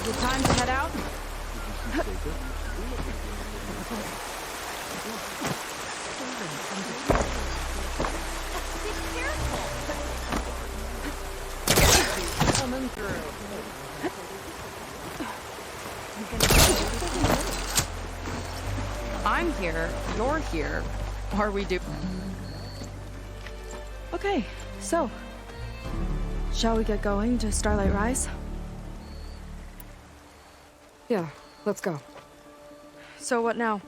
Is it time to head out? Coming through. I'm here, you're here. Are we do? Okay, so shall we get going to Starlight Rise? Yeah, let's go. So what now?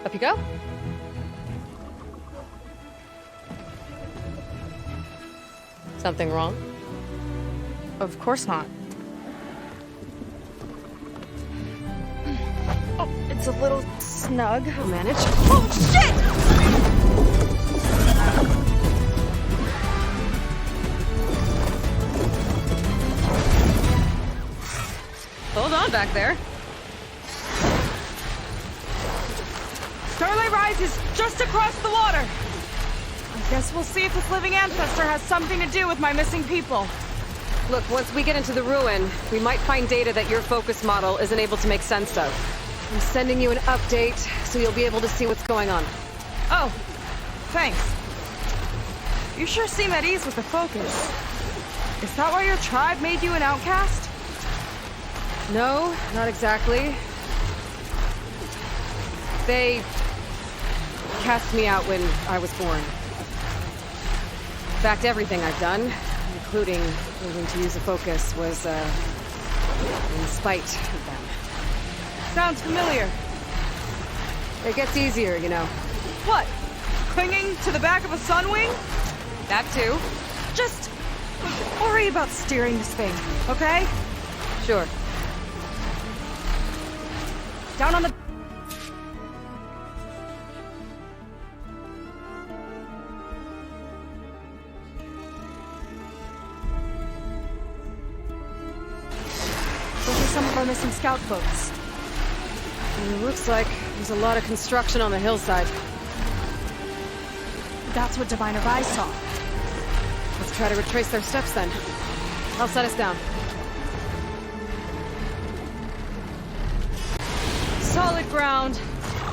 Up you go. Something wrong? Of course not. Oh, it's a little snug. I'll manage. Oh, shit! Hold on back there. Starlight Rise is just across the water. I guess we'll see if this living ancestor has something to do with my missing people. Look, once we get into the ruin, we might find data that your focus model isn't able to make sense of. I'm sending you an update, so you'll be able to see what's going on. Oh, thanks. You sure seem at ease with the focus. Is that why your tribe made you an outcast? No, not exactly. They cast me out when I was born. In fact, everything I've done, including learning to use a focus, was in spite of them. Sounds familiar. It gets easier, you know. What? Clinging to the back of a sunwing? That too. Just worry about steering this thing, okay? Sure. Down on the... Those are some of our missing scout folks. And it looks like there's a lot of construction on the hillside. That's what Diviner Vi saw. Let's try to retrace their steps then. I'll set us down. Solid ground.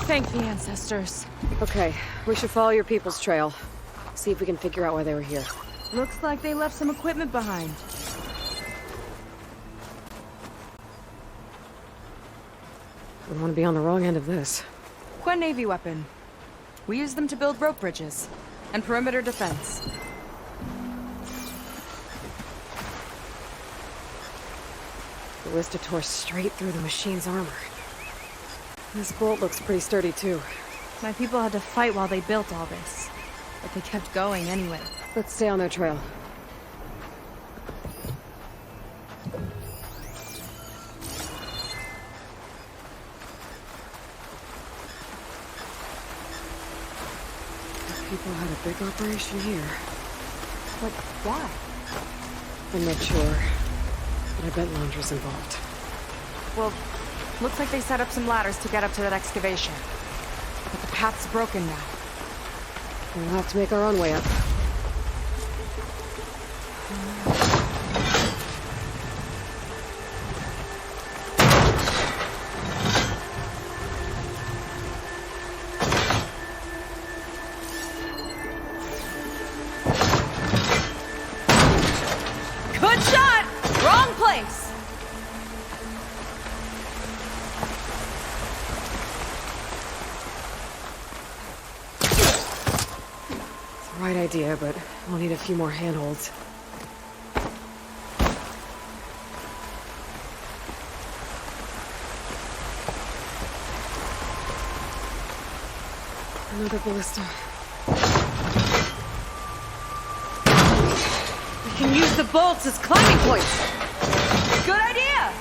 Thank the ancestors. Okay, we should follow your people's trail. See if we can figure out why they were here. Looks like they left some equipment behind. We don't want to be on the wrong end of this. Quen Navy weapon. We use them to build rope bridges and perimeter defense. The Ballista tore straight through the machine's armor. This bolt looks pretty sturdy too. My people had to fight while they built all this, but they kept going anyway. Let's stay on their trail. People had a big operation here. But why? I'm not sure, but I bet Laundra's involved. Well, looks like they set up some ladders to get up to that excavation. But the path's broken now. We'll have to make our own way up. Good shot! Wrong place! It's the right idea, but we'll need a few more handholds. Another ballista. We can use the bolts as climbing points! Good idea!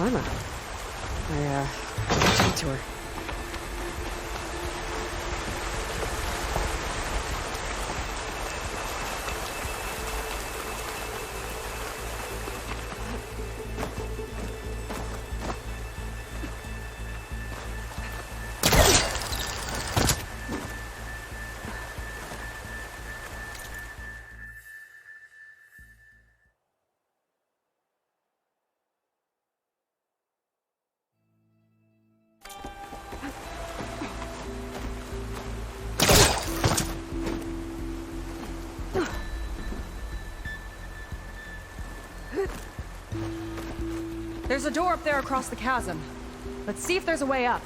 climber. Chat to her. There's a door up there across the chasm. Let's see if there's a way up.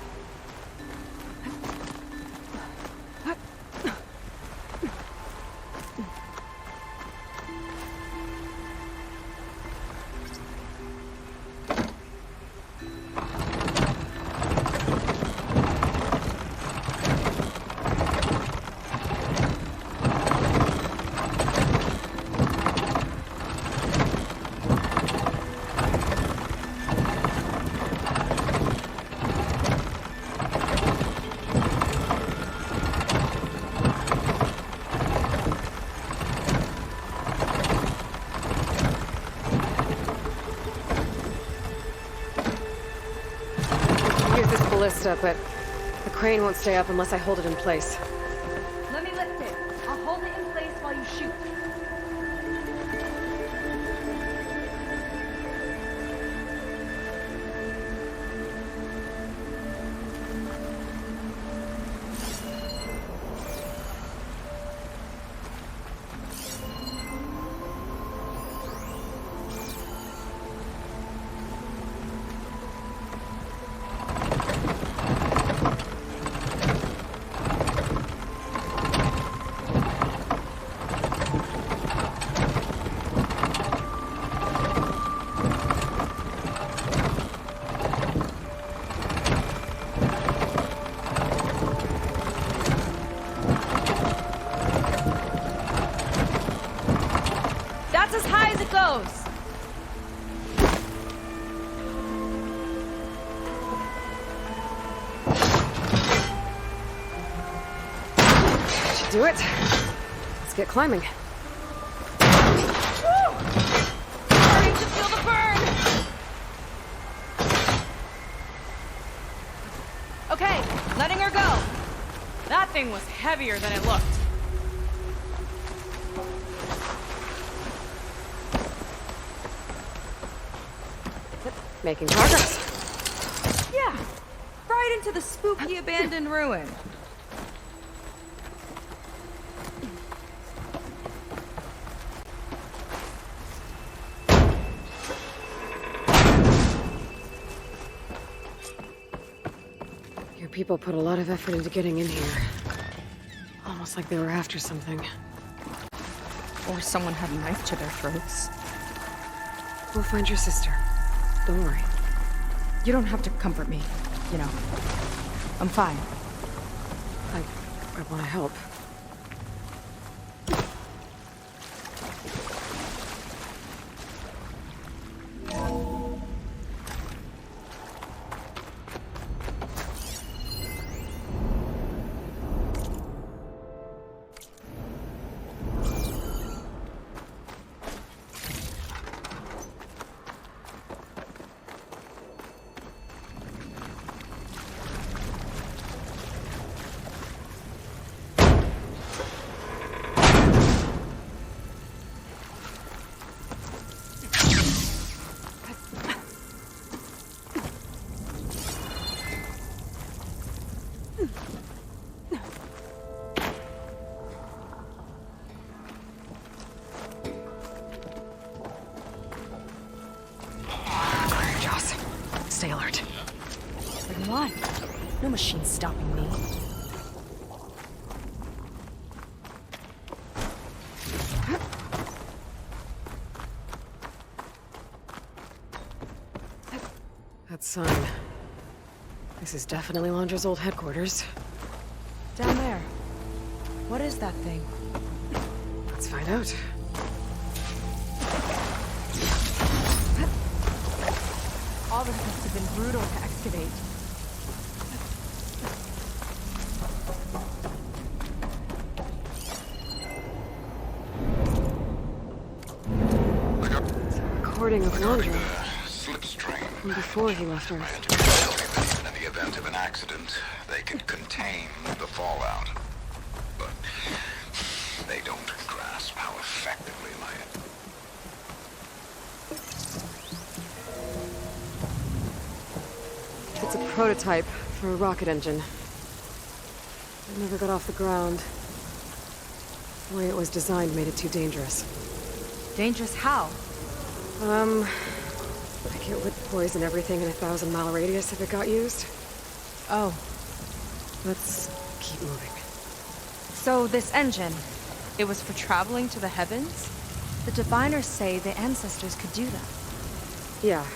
Ballista, but the crane won't stay up unless I hold it in place. Let me lift it. I'll hold it in place while you shoot. That's as high as it goes. Should do it. Let's get climbing. Woo! Starting to feel the burn. Okay, letting her go. That thing was heavier than it looked. Making progress. Yeah, right into the spooky abandoned ruin. Your people put a lot of effort into getting in here. Almost like they were after something. Or someone had a knife to their throats. We'll find your sister. Don't worry. You don't have to comfort me, you know. I'm fine. I want to help. Stay alert. Bring them on. No machine stopping me. That sign. This is definitely Londra's old headquarters. Down there. What is that thing? Let's find out. All this must have been brutal to excavate. Recording of laundry Slipstream. from before he left Earth. In the event of an accident, they can contain the fallout. But they don't grasp how effectively It's a prototype for a rocket engine. It never got off the ground. The way it was designed made it too dangerous. Dangerous how? Like it would poison everything in a 1,000-mile radius if it got used. Oh. Let's keep moving. So this engine, it was for traveling to the heavens? The diviners say the ancestors could do that. Yeah.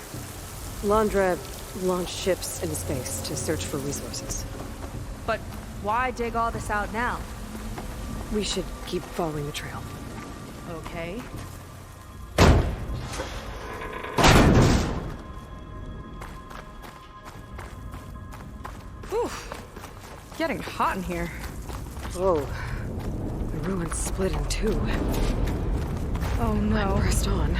Landra launched ships into space to search for resources. But why dig all this out now? We should keep following the trail. Okay. Whew. Getting hot in here. Whoa. The ruins split in two. Oh no. Mine pressed on.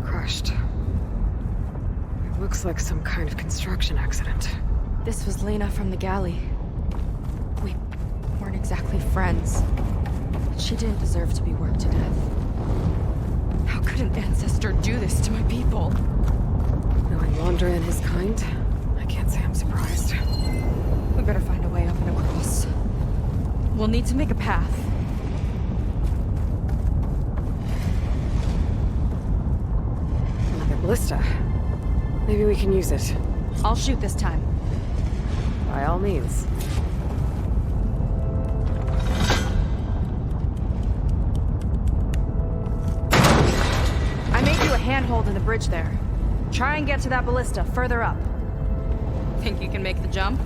Crushed. It looks like some kind of construction accident. This was Lena from the galley. We weren't exactly friends. But she didn't deserve to be worked to death. How could an ancestor do this to my people? Knowing Landra and his kind, I can't say I'm surprised. We better find a way up and across. We'll need to make a path. Another ballista. Maybe we can use it. I'll shoot this time. By all means. I made you a handhold in the bridge there. Try and get to that ballista further up. Think you can make the jump?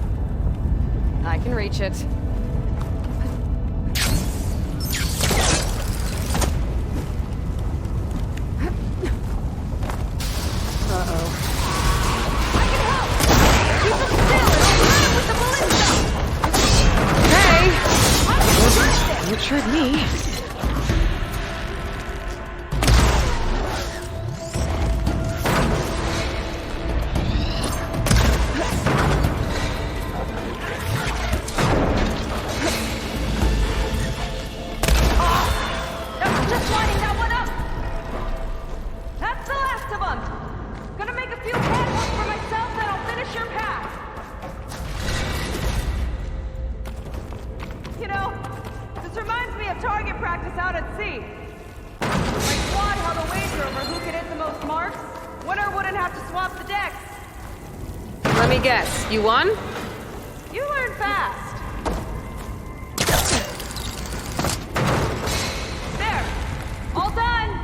I can reach it. Uh-oh. I can help! Keep them still and I'll run with the ballista! Hey! I can You tricked me. Just lining that one up! That's the last of them! Gonna make a few handholds for myself, then I'll finish your path! You know, this reminds me of target practice out at sea. My squad held a wager over who could hit the most marks. Winner wouldn't have to swap the decks. Let me guess. You won? You learn fast. There! All done!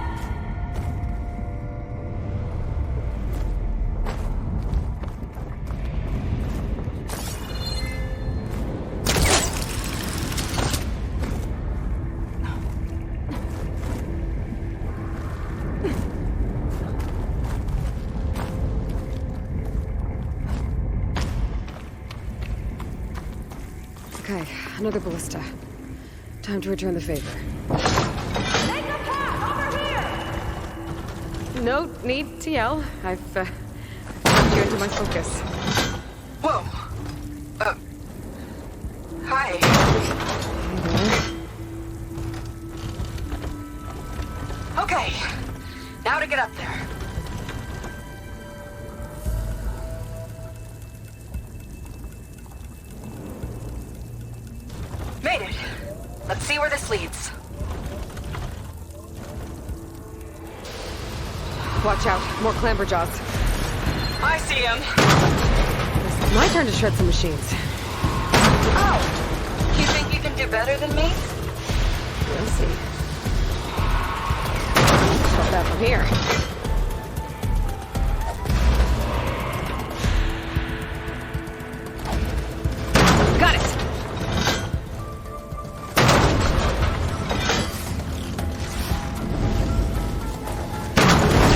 Okay, another ballista. Time to return the favor. Make a path over here! No need to yell. I've turned you into my focus. Whoa. Hi. Okay. Now to get up there. Made it. Let's see where this leads. Watch out, more clamberjaws. I see him. It's my turn to shred some machines. Oh. You think you can do better than me? We'll see. Shut that from here. Got it!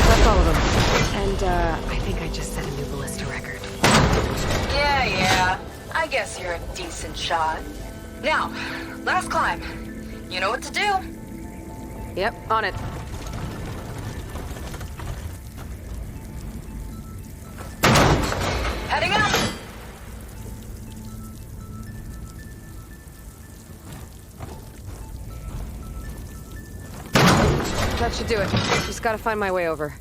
That's all guess you're a decent shot. Now, last climb. You know what to do. Yep, on it. Heading up! That should do it. Just gotta find my way over.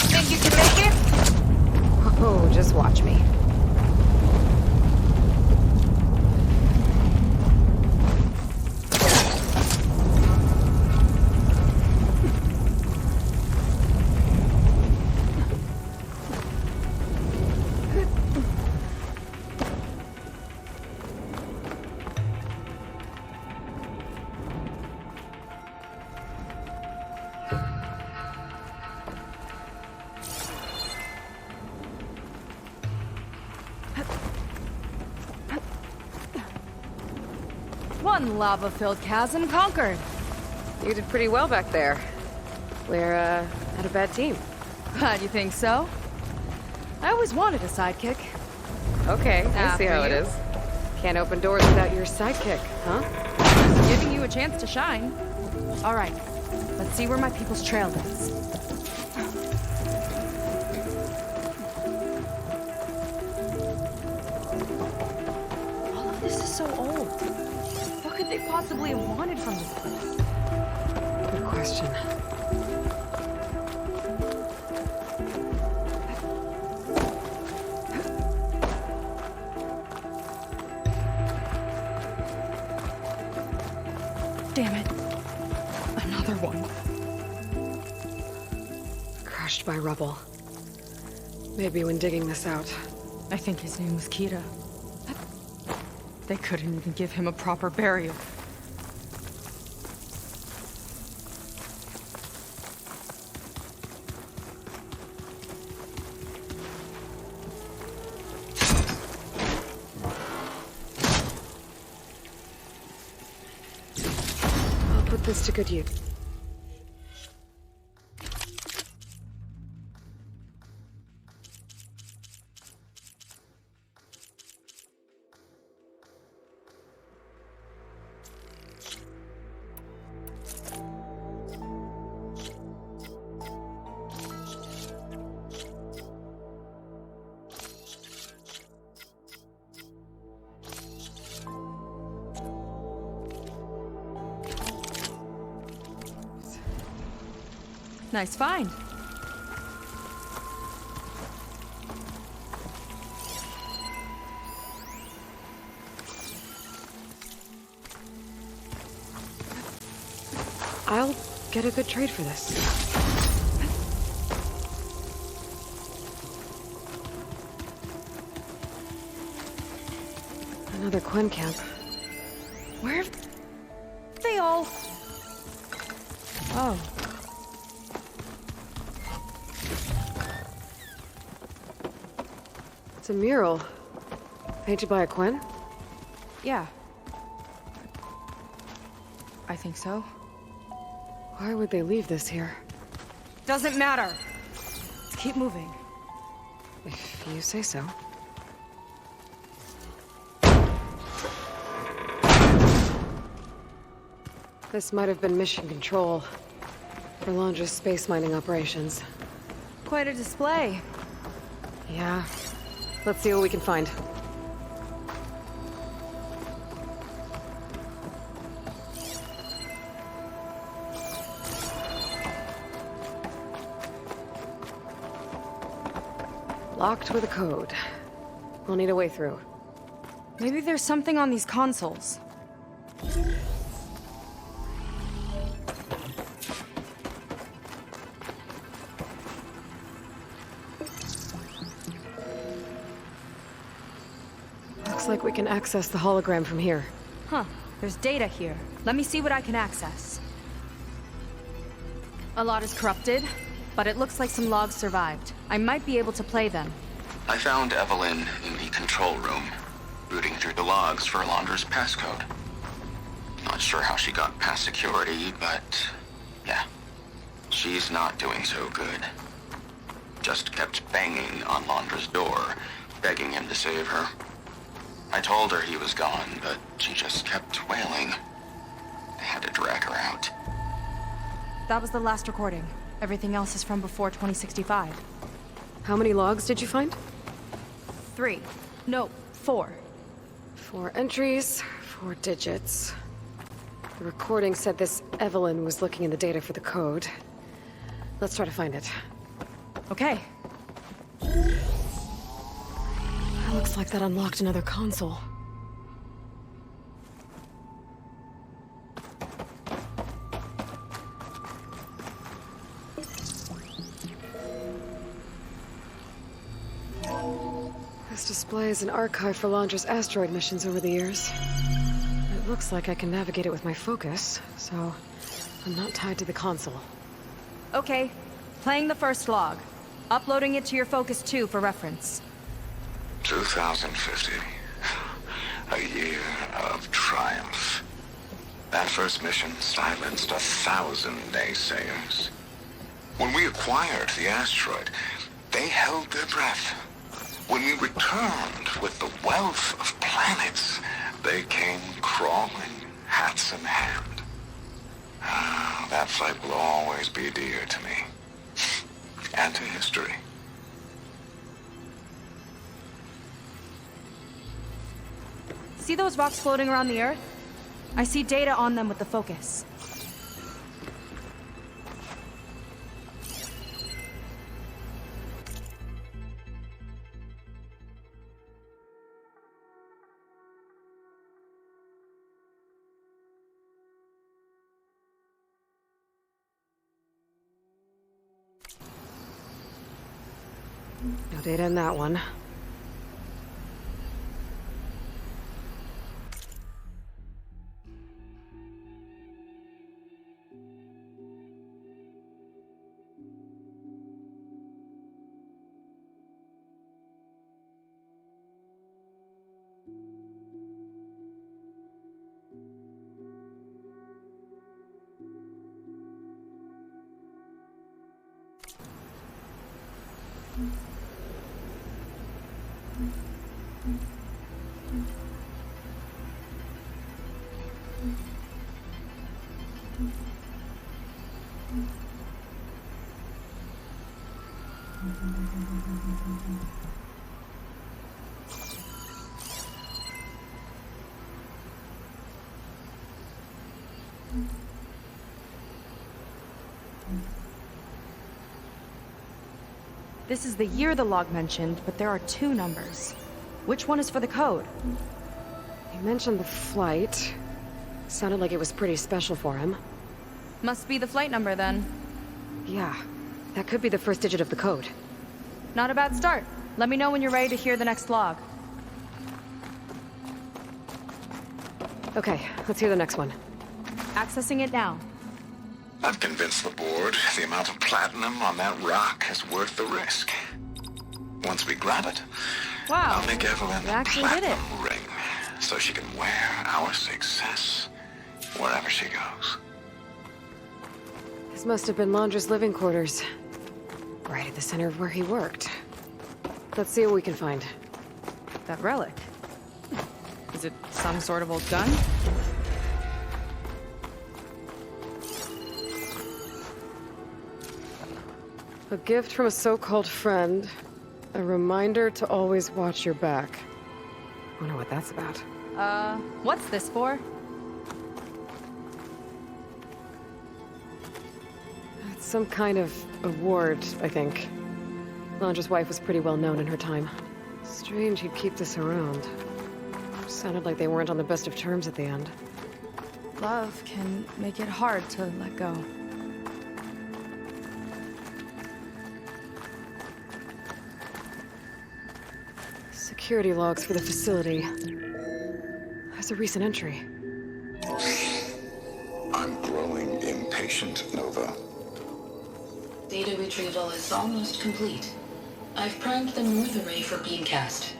Think you can make it? Oh, just watch me. One lava-filled chasm conquered. You did pretty well back there. We're, not a bad team. Glad you think so. I always wanted a sidekick. Okay, I see After how it you. is. Can't open doors without your sidekick, huh? Just giving you a chance to shine. All right, let's see where my people's trail leads. All of this is so old. What could they possibly have wanted from this place? Good question. Damn it. Another one. Crushed by rubble. Maybe when digging this out. I think his name was Kira. They couldn't even give him a proper burial. I'll put this to good use. Nice find. I'll get a good trade for this. Another Quinn camp. Where have they all... Oh. It's a mural. Painted by a Quinn? Yeah. I think so. Why would they leave this here? Doesn't matter. Let's keep moving. If you say so. This might have been mission control for Londra's space mining operations. Quite a display. Yeah. Let's see what we can find. Locked with a code. We'll need a way through. Maybe there's something on these consoles. Looks like we can access the hologram from here. Huh. There's data here. Let me see what I can access. A lot is corrupted, but it looks like some logs survived. I might be able to play them. I found Evelyn in the control room, rooting through the logs for Alondra's passcode. Not sure how she got past security, but yeah, she's not doing so good. Just kept banging on Alondra's door, begging him to save her. I told her he was gone, but she just kept wailing. I had to drag her out. That was the last recording. Everything else is from before 2065. How many logs did you find? 3. No, 4. 4 entries, 4 digits. The recording said this Evelyn was looking in the data for the code. Let's try to find it. Okay. Looks like that unlocked another console. This displays an archive for Alondra's asteroid missions over the years. It looks like I can navigate it with my focus, so I'm not tied to the console. Okay. Playing the first log. Uploading it to your Focus 2 for reference. 2050. A year of triumph. That first mission silenced 1,000 naysayers. When we acquired the asteroid, they held their breath. When we returned with the wealth of planets, they came crawling, hats in hand. That fight will always be dear to me. And to history. See those rocks floating around the Earth? I see data on them with the Focus. No data in that one. This is the year the log mentioned, but there are 2 numbers. Which one is for the code? You mentioned the flight. Sounded like it was pretty special for him. Must be the flight number then. Yeah, that could be the first digit of the code. Not a bad start. Let me know when you're ready to hear the next log. Okay, let's hear the next one. Accessing it now. I've convinced the board the amount of platinum on that rock is worth the risk. Once we grab it, Wow. I'll make Evelyn You a actually did it. platinum ring so she can wear our success wherever she goes. This must have been Alondra's living quarters. Right at the center of where he worked. Let's see what we can find. That relic. Is it some sort of old gun? A gift from a so-called friend. A reminder to always watch your back. Wonder what that's about. What's this for? It's some kind of award, I think. Londra's wife was pretty well known in her time. Strange he'd keep this around. Sounded like they weren't on the best of terms at the end. Love can make it hard to let go. Security logs for the facility. There's a recent entry. I'm growing impatient, Nova. Data retrieval is almost complete. I've primed the north array for beamcast.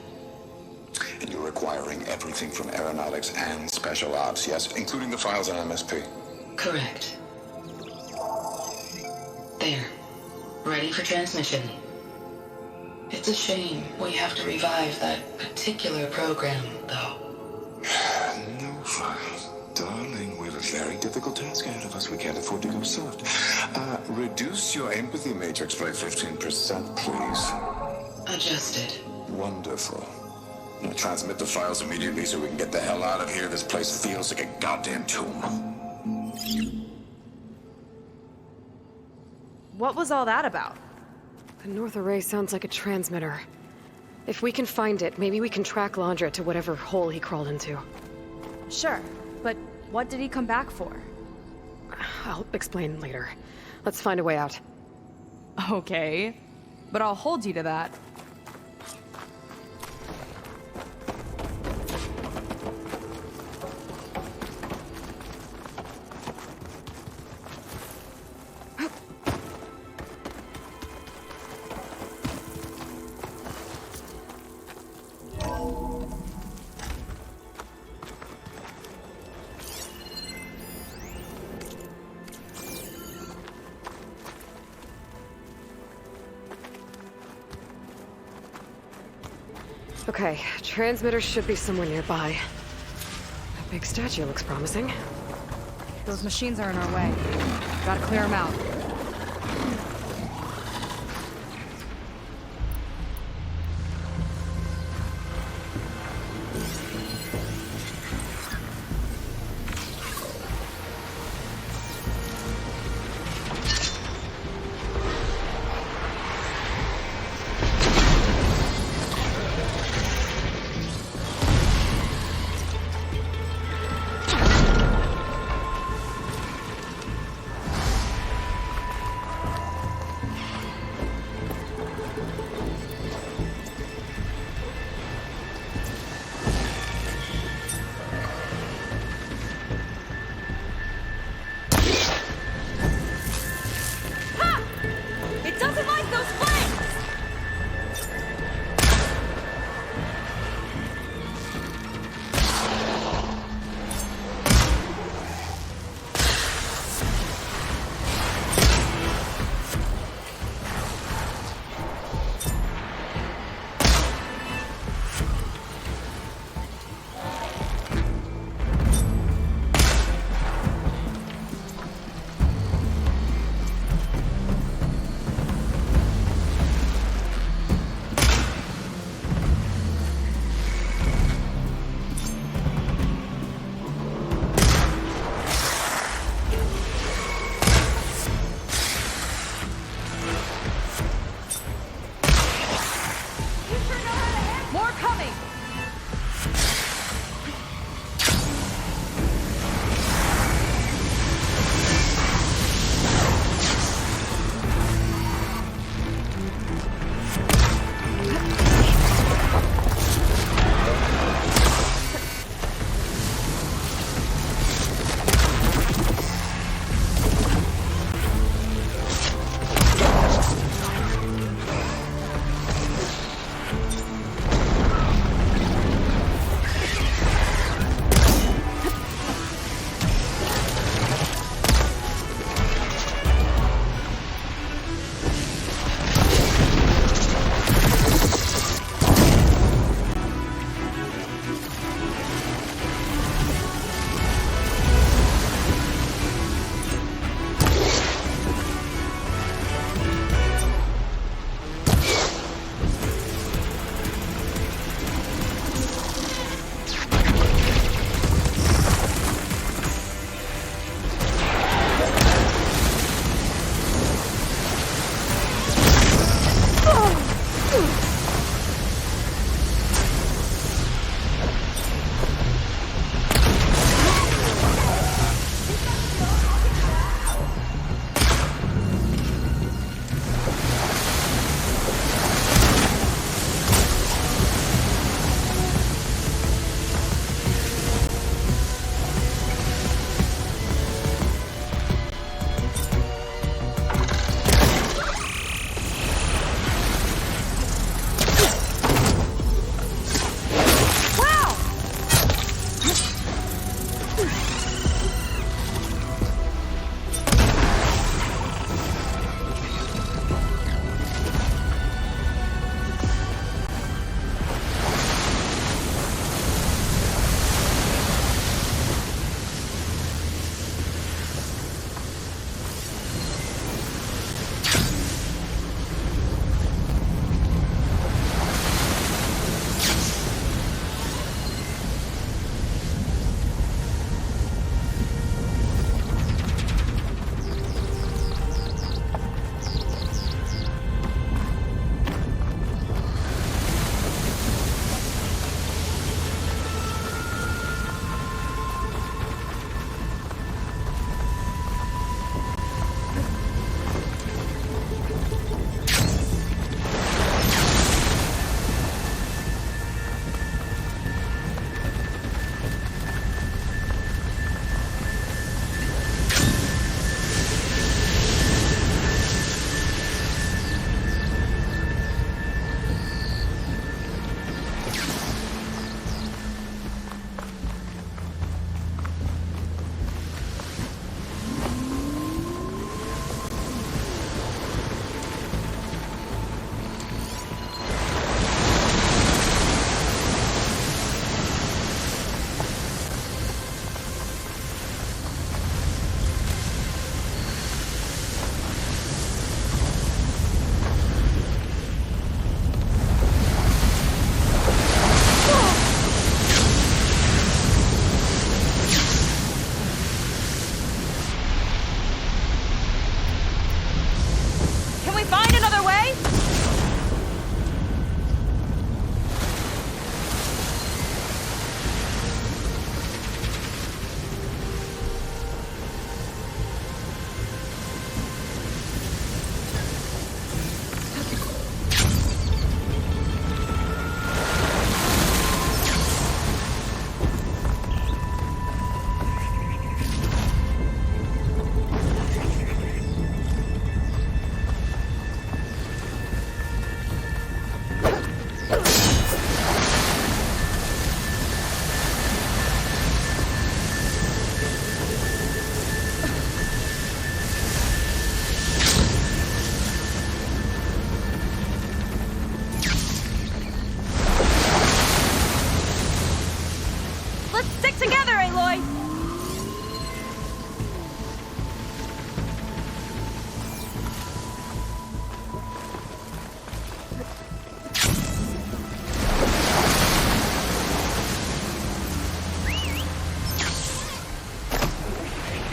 And you're acquiring everything from aeronautics and special ops, yes, including the files on MSP. Correct. There. Ready for transmission. It's a shame we have to revive that particular program, though. Nova, darling, we have a very difficult task ahead of us. We can't afford to go soft. Reduce your empathy matrix by 15%, please. Adjusted. Wonderful. Now transmit the files immediately so we can get the hell out of here. This place feels like a goddamn tomb. What was all that about? The north array sounds like a transmitter. If we can find it, maybe we can track Londra to whatever hole he crawled into. Sure, but what did he come back for? I'll explain later. Let's find a way out. Okay, but I'll hold you to that. Okay, transmitter should be somewhere nearby. That big statue looks promising. Those machines are in our way. Gotta clear them out.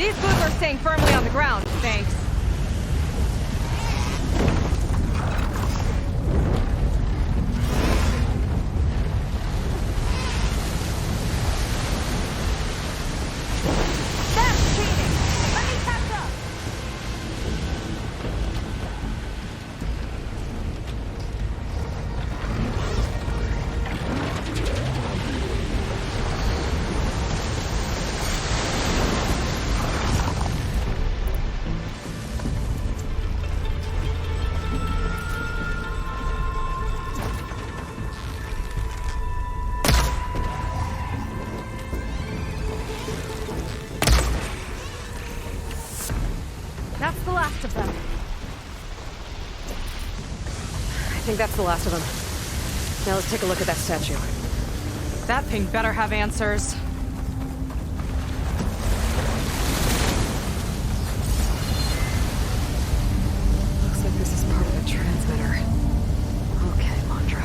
These boots are staying firmly on the ground, thanks. That's cheating! Let me catch up! That's the last of them. I think that's the last of them. Now let's take a look at that statue. That thing better have answers. Looks like this is part of the transmitter. Okay, Mondra.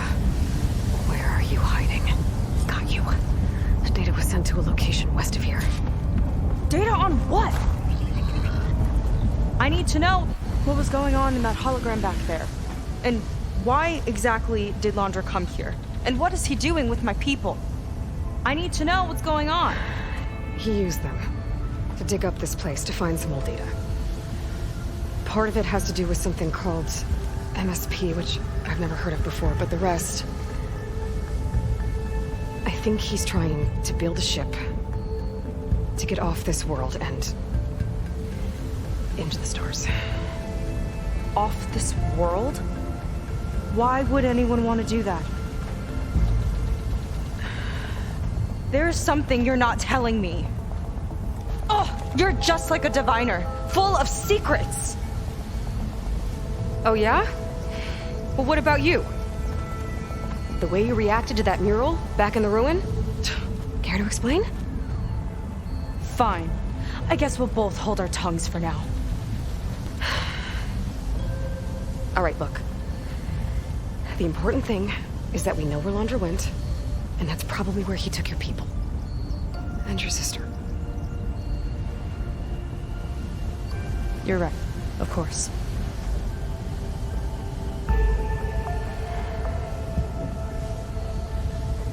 Where are you hiding? Got you. The data was sent to a location west of here. Data on what? I need to know what was going on in that hologram back there. And why exactly did Landra come here? And what is he doing with my people? I need to know what's going on. He used them to dig up this place to find some old data. Part of it has to do with something called MSP, which I've never heard of before, but the rest... I think he's trying to build a ship to get off this world and into the stars. Off this world? Why would anyone want to do that? There's something you're not telling me. Oh, you're just like a diviner, full of secrets. Oh yeah? Well, what about you? The way you reacted to that mural back in the ruin? Care to explain? Fine. I guess we'll both hold our tongues for now. All right, look. The important thing is that we know where Landra went, and that's probably where he took your people. And your sister. You're right, of course.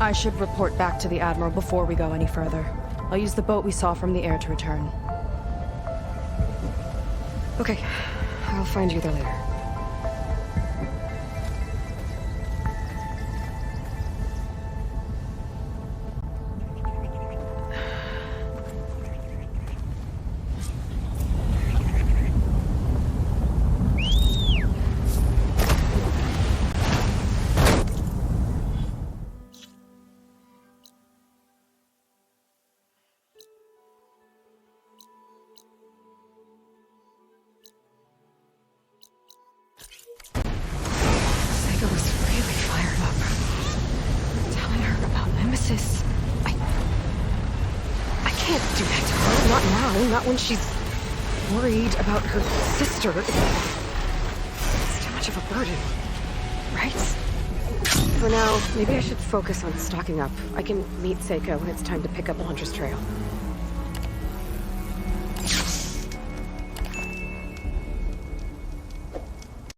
I should report back to the Admiral before we go any further. I'll use the boat we saw from the air to return. Okay, I'll find you there later. Not when she's worried about her sister. It's too much of a burden, right? For now, maybe I should focus on stocking up. I can meet Seika when it's time to pick up Landra's trail.